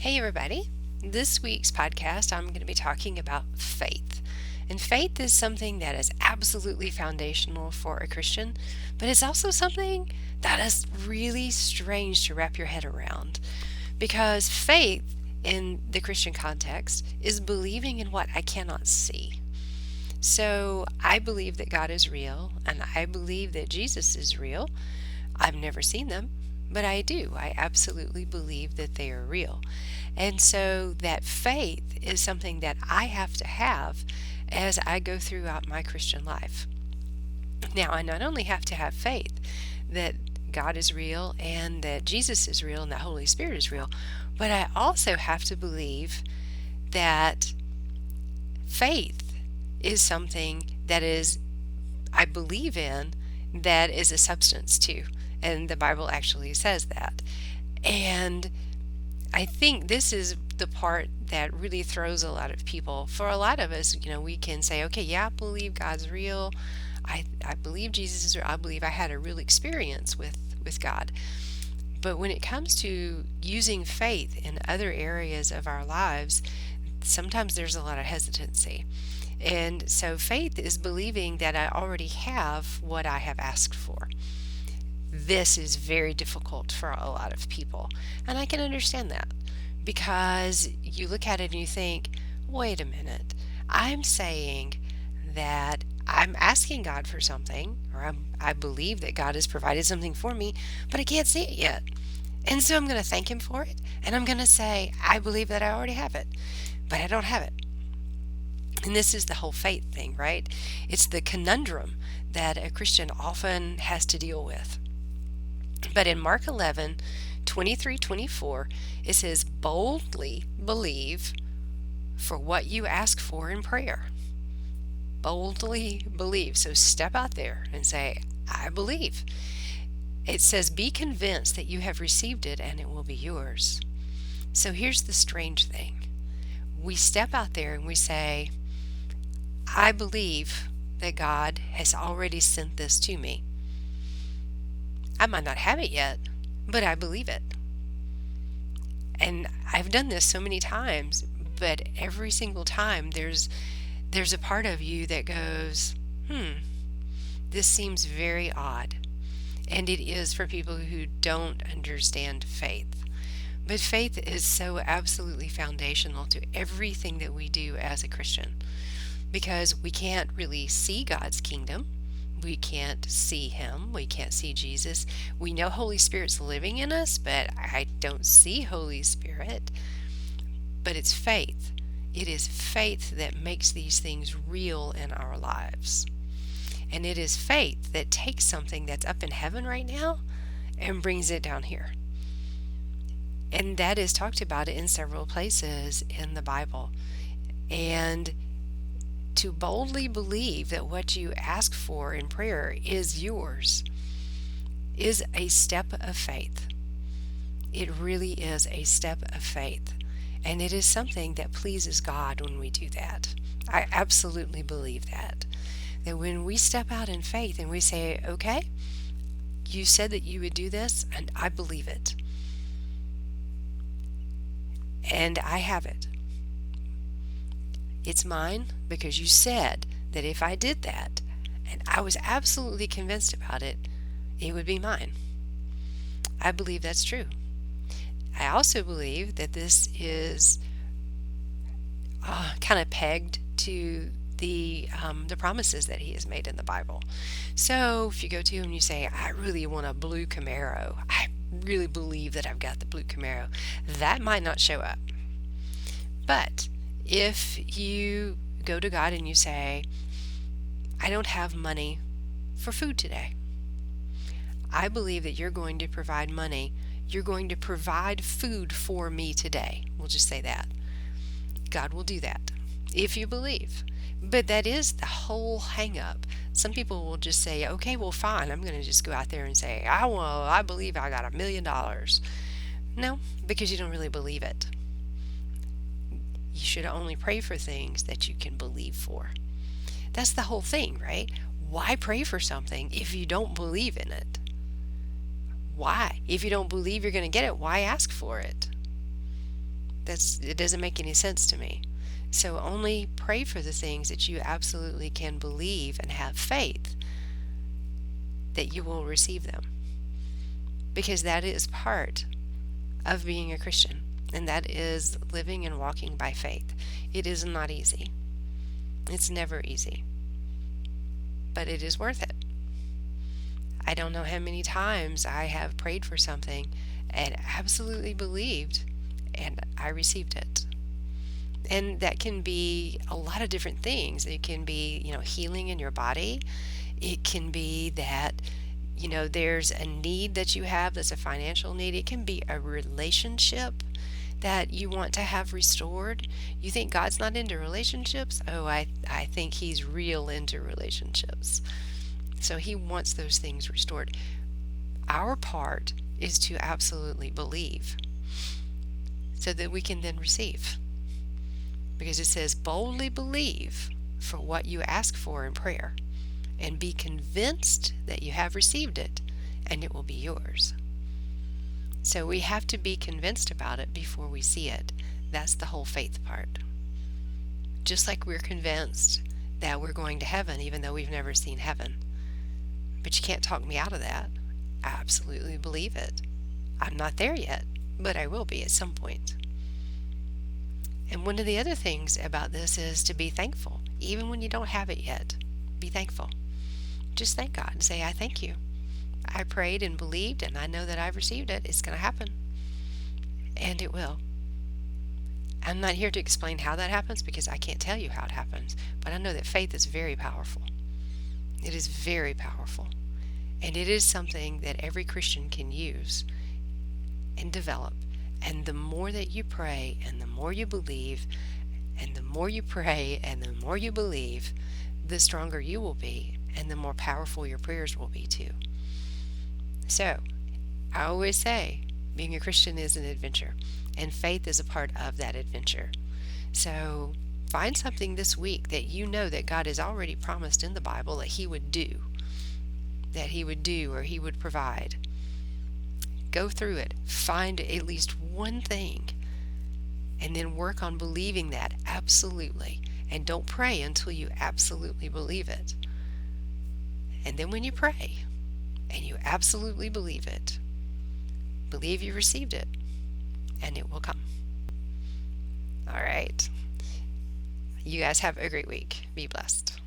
Hey, everybody. This week's podcast, I'm going to be talking about faith. And faith is something that is absolutely foundational for a Christian, but it's also something that is really strange to wrap your head around because faith in the Christian context is believing in what I cannot see. So I believe that God is real and I believe that Jesus is real. I've never seen them, but I do. I absolutely believe that they are real. And so that faith is something that I have to have as I go throughout my Christian life. Now, I not only have to have faith that God is real and that Jesus is real and that Holy Spirit is real, but I also have to believe that faith is something that is, I believe in, that is a substance too. And the Bible actually says that. And I think this is the part that really throws a lot of people. For a lot of us, we can say, okay, yeah, I believe God's real. I believe Jesus is real. I believe I had a real experience with God. But when it comes to using faith in other areas of our lives, sometimes there's a lot of hesitancy. And so faith is believing that I already have what I have asked for. This is very difficult for a lot of people. And I can understand that because you look at it and you think, wait a minute, I'm saying that I'm asking God for something, or I believe that God has provided something for me, but I can't see it yet. And so I'm going to thank Him for it, and I'm going to say, I believe that I already have it, but I don't have it. And this is the whole faith thing, right? It's the conundrum that a Christian often has to deal with. But in Mark 11:23-24, it says, boldly believe for what you ask for in prayer. Boldly believe. So step out there and say, I believe. It says, be convinced that you have received it and it will be yours. So here's the strange thing. We step out there and we say, I believe that God has already sent this to me. I might not have it yet, but I believe it. And I've done this so many times, but every single time there's a part of you that goes, this seems very odd. And it is for people who don't understand faith. But faith is so absolutely foundational to everything that we do as a Christian because we can't really see God's kingdom. We can't see Him. We can't see Jesus. We know Holy Spirit's living in us, but I don't see Holy Spirit. But it's faith. It is faith that makes these things real in our lives. And it is faith that takes something that's up in heaven right now and brings it down here. And that is talked about in several places in the Bible. And to boldly believe that what you ask for in prayer is yours is a step of faith. It really is a step of faith. And it is something that pleases God when we do that. I absolutely believe that. That when we step out in faith and we say, okay, you said that you would do this, and I believe it. And I have it. It's mine because you said that if I did that, and I was absolutely convinced about it, it would be mine. I believe that's true. I also believe that this is kind of pegged to the promises that He has made in the Bible. So if you go to Him and you say, I really want a blue Camaro, I really believe that I've got the blue Camaro, that might not show up. But if you go to God and you say, I don't have money for food today, I believe that you're going to provide money. You're going to provide food for me today. We'll just say that. God will do that if you believe. But that is the whole hang up. Some people will just say, okay, well, fine. I'm going to just go out there and say, I believe I got $1 million. No, because you don't really believe it. You should only pray for things that you can believe for. That's the whole thing, right? Why pray for something if you don't believe in it? Why? If you don't believe you're going to get it, why ask for it? it doesn't make any sense to me. So only pray for the things that you absolutely can believe and have faith that you will receive them. Because that is part of being a Christian, and that is living and walking by faith. It is not easy. It's never easy. But it is worth it. I don't know how many times I have prayed for something and absolutely believed, and I received it. And that can be a lot of different things. It can be, healing in your body. It can be that, there's a need that you have that's a financial need. It can be a relationship that you want to have restored. You think God's not into relationships? Oh, I think He's real into relationships. So He wants those things restored. Our part is to absolutely believe so that we can then receive. Because it says, boldly believe for what you ask for in prayer, and be convinced that you have received it, and it will be yours. So we have to be convinced about it before we see it. That's the whole faith part. Just like we're convinced that we're going to heaven even though we've never seen heaven. But you can't talk me out of that. I absolutely believe it. I'm not there yet, but I will be at some point. And one of the other things about this is to be thankful. Even when you don't have it yet, be thankful. Just thank God and say, I thank you. I prayed and believed, and I know that I've received it. It's going to happen. And it will. I'm not here to explain how that happens because I can't tell you how it happens, but I know that faith is very powerful. It is very powerful. And it is something that every Christian can use and develop. And the more that you pray and the more you believe, and the more you pray and the more you believe, the stronger you will be and the more powerful your prayers will be too. So, I always say, being a Christian is an adventure, and faith is a part of that adventure. So, find something this week that you know that God has already promised in the Bible that He would do or He would provide. Go through it, find at least one thing, and then work on believing that absolutely. And don't pray until you absolutely believe it. And then when you pray, and you absolutely believe it, believe you received it, and it will come. All right. You guys have a great week. Be blessed.